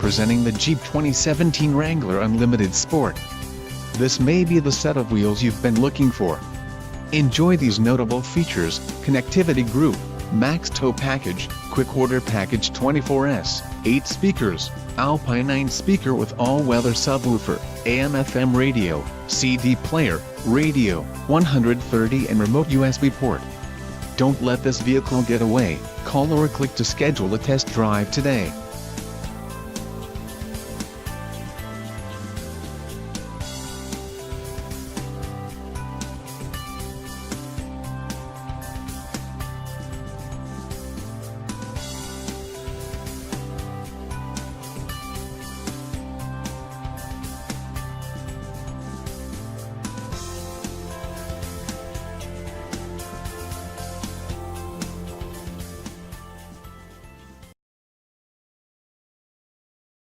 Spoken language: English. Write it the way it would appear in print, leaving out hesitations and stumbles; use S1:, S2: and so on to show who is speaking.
S1: presenting the Jeep 2017 Wrangler Unlimited Sport. This may be the set of wheels you've been looking for. Enjoy these notable features: connectivity group, max tow package, quick order package 24S, 8 speakers, Alpine 9 speaker with all-weather subwoofer, AM/FM radio, CD player, radio, 130 and remote USB port. Don't let this vehicle get away. Call or click to schedule a test drive today.